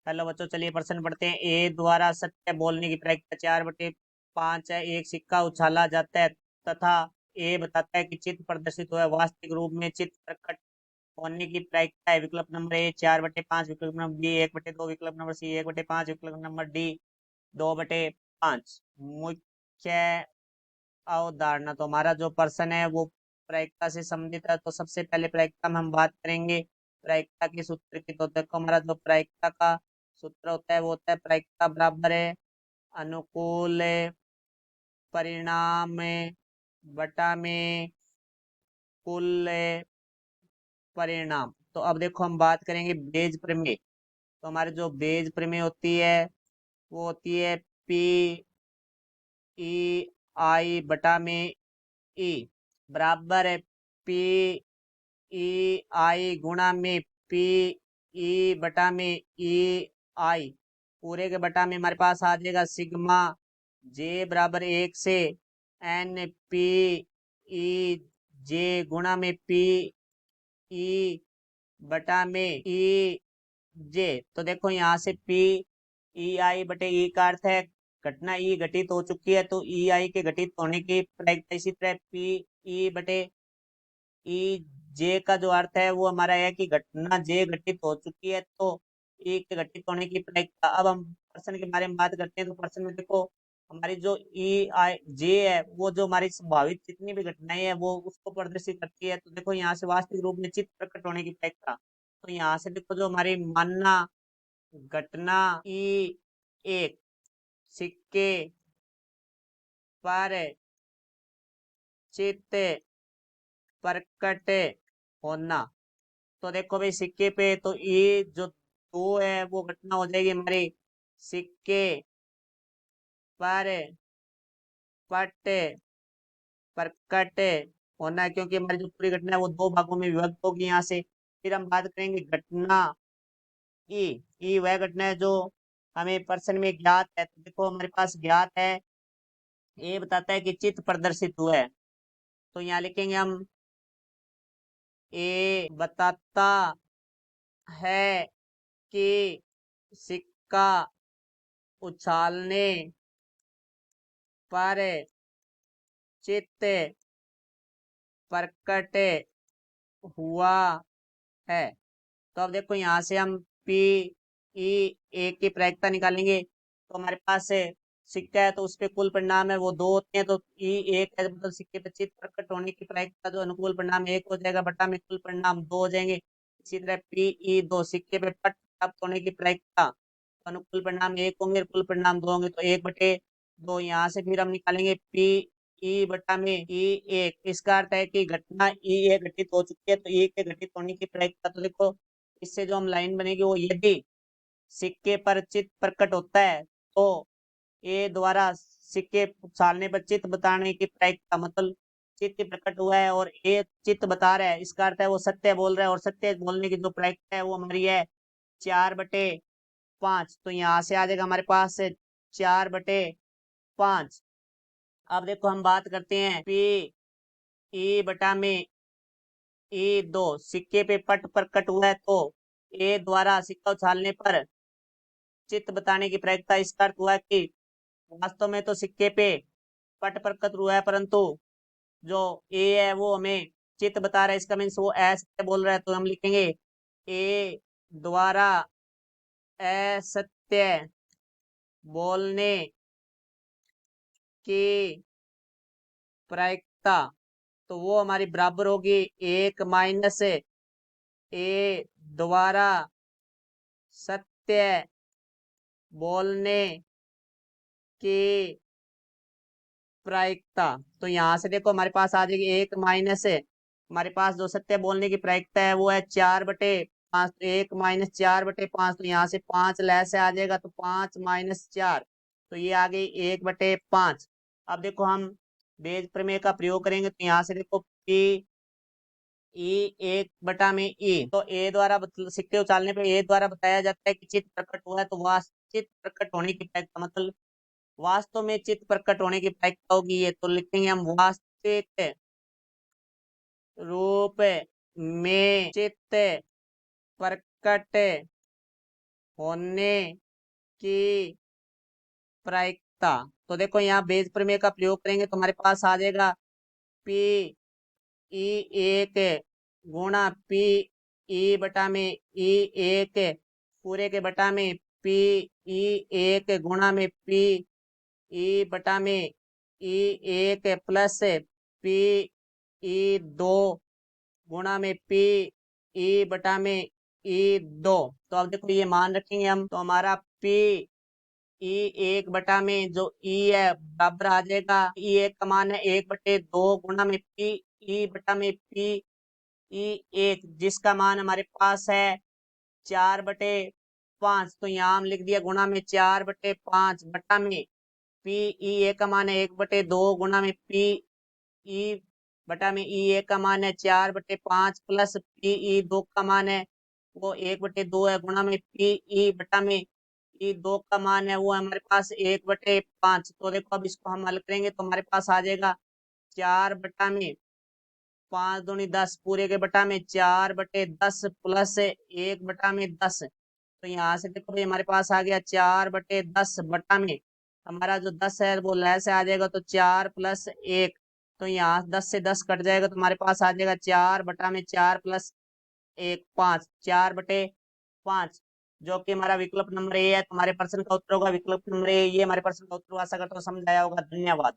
Hello बच्चों, चलिए प्रश्न पढ़ते हैं। ए द्वारा सत्य बोलने की प्रायिकता 4/5 है। एक सिक्का उछाला जाता है तथा ए बताता है कि चित्र प्रदर्शित हुआ है। वास्तविक रूप में चित्र प्रकट होने की प्रायिकता है। विकल्प नंबर ए 4/5, विकल्प नंबर बी 1/2, विकल्प नंबर सी 1/5, विकल्प नंबर डी 2/5। मुख्य अवधारणा, तो हमारा जो प्रश्न है वो प्रायिकता से संबंधित है। तो सबसे पहले प्रायिकता में हम बात करेंगे प्रायिकता के सूत्र की। तो देखो, हमारा जो प्रायिकता का सूत्र होता है वो होता है प्रायिकता बराबर है अनुकूल परिणाम बटा में कुल परिणाम। तो अब देखो, हम बात करेंगे बेज प्रमेय। तो हमारे जो बेज प्रमेय होती है वो होती है पी ई आई बटा में ई बराबर है पी ई आई गुणा में पी ई बटा में ई आई पूरे के बटा में हमारे पास आ जाएगा सिग्मा जे बराबर 1 से एन पी ई जे गुणा में पी ई बटा में ई जे। तो देखो, यहाँ से पी ई आई बटे ई का अर्थ है घटना ई घटित हो चुकी है, तो ई आई के घटित होने की प्रायिकता। इसी तरह पी ई बटे ई जे का जो अर्थ है वो हमारा है कि घटना जे घटित हो चुकी है, तो ई के घटित होने की प्रायिकता। अब हम प्रश्न के बारे में बात करते हैं। तो प्रश्न में देखो, हमारी जो ई आई जे है वो जो हमारी संभावित जितनी भी घटनाएं है वो उसको प्रदर्शित करती है। तो देखो, यहाँ से वास्तविक रूप में चित्त प्रकट होने की प्रायिकता। तो यहाँ से देखो, जो हमारी मानना घटना ई एक सिक्के पर चित्त प्रकट होना। तो देखो भाई, सिक्के पे तो ये जो दो है वो घटना हो जाएगी हमारी सिक्के पर पट प्रकट होना, क्योंकि हमारी जो पूरी घटना है वो दो भागों में विभक्त होगी यहाँ से। फिर हम बात करेंगे घटना ई। ई वह घटना है जो हमें प्रश्न में ज्ञात है। तो देखो, हमारे पास ज्ञात है, ये बताता है कि चित्र प्रदर्शित हुआ है। तो यहाँ लिखेंगे हम ए बताता है कि सिक्का उछालने पर चित्त प्रकट हुआ है। तो अब देखो, यहाँ से हम पी ई ए की प्रायिकता निकालेंगे। तो हमारे पास से सिक्का है तो उस पे कुल परिणाम है वो दो होते हैं। तो ई एक है, मतलब सिक्के पे चित्त प्रकट होने की प्रायिकता जो अनुकूल परिणाम एक हो जाएगा बटा में कुल परिणाम दो हो जाएंगे। इसी तरह पी ई दो सिक्के पे पट प्राप्त होने की प्रायिकता, तो अनुकूल परिणाम एक होंगे, कुल परिणाम दो होंगे, तो 1/2। यहाँ से फिर हम निकालेंगे पी ई बटा में ई एक। इसका अर्थ है कि घटना ई एक घटित हो चुकी है, तो ई के घटित होने की प्रायिकता। तो देखो, इससे जो हम लाइन बनेगी वो यदि सिक्के पर चित्त प्रकट होता है तो ए द्वारा सिक्के उछालने पर चित्त बताने की प्रायिकता, मतलब चित्त प्रकट हुआ है और ए चित्त बता रहा है, इसका अर्थ है वो सत्य बोल रहा है। और सत्य बोलने की जो प्रायिकता है वो हमारी है 4/5। तो यहाँ से आ जाएगा हमारे पास 4/5। अब देखो, हम बात करते हैं पी ई बटा में ए दो सिक्के पे पट प्रकट हुआ है, तो ए द्वारा सिक्का उछालने पर चित्त बताने की प्रायिकता। इसका अर्थ हुआ है कि वास्तव में तो सिक्के पे पट प्रकट हुआ है, परंतु जो ए है वो हमें चित्त बता रहा है। इसका मीन्स वो असत्य बोल रहा है। तो हम लिखेंगे ए द्वारा असत्य बोलने की प्रायिकता, तो वो हमारी बराबर होगी 1 - ए द्वारा सत्य बोलने की प्रायिकता। तो यहाँ से देखो, हमारे पास आ जाएगी 1 - हमारे पास जो सत्य बोलने की प्रायिकता है वो है 4/5। तो 1 - 4/5, तो यहाँ से 5 लय से आ जाएगा, तो 5 - 4, तो ये आ गई 1/5। अब देखो, हम बेज प्रमेय का प्रयोग करेंगे। तो यहाँ से देखो पी ई 1/में ई, तो ए द्वारा सिक्के उछालने पे ए द्वारा बताया जाता है कि चित्त प्रकट हुआ है। तो वह चित्त प्रकट होने की प्रायिकता, मतलब वास्तव में चित्त प्रकट होने की प्रायिकता होगी ये। तो लिखेंगे हम वास्तविक रूप में चित्त प्रकट होने की प्रायिकता। तो देखो यहाँ बेज प्रमेय का प्रयोग करेंगे तो हमारे पास आ जाएगा पी ई एक गुणा पी ई बटा में ई एक पूरे के बटा में पी ई एक गुणा में पी ई बटा में ई एक प्लस पी ई दो गुणा में पी ई बटा में ई दो। तो अब देखो ये मान रखेंगे हम, तो हमारा पी ई एक बटा में जो ई है बराबर आ जाएगा, ई एक का मान है 1/2 गुणा में पी ई बटा में पी ई एक, जिसका मान हमारे पास है 4/5। तो यहाँ हम लिख दिया गुणा में 4/5 बटा में पी ई एक का मान है 1/2 गुणा में पी ई बटा में ई एक का मान है 4/5 प्लस पी ई दो का मान है वो 1/2 है गुणा में पी ई बटा में ई दो का मान है वो हमारे पास 1/5। तो देखो अब इसको हम हल करेंगे तो हमारे पास आ जाएगा 4/5 दूनी 10 पूरे के बटा में 4/10 प्लस 1/10। तो यहाँ से देखो भाई हमारे पास आ गया 4/10 बटा में हमारा जो 10 है वो लय से आ जाएगा तो 4 प्लस 1। तो यहाँ 10 से 10 कट जाएगा तो हमारे पास आ जाएगा 4 बटा में 4 प्लस 1 5, 4/5 जो कि हमारा विकल्प नंबर ए है। तुम्हारे प्रश्न का उत्तर होगा विकल्प नंबर ए। ये हमारे प्रश्न का उत्तर आशा करता हूँ समझ आया होगा। धन्यवाद।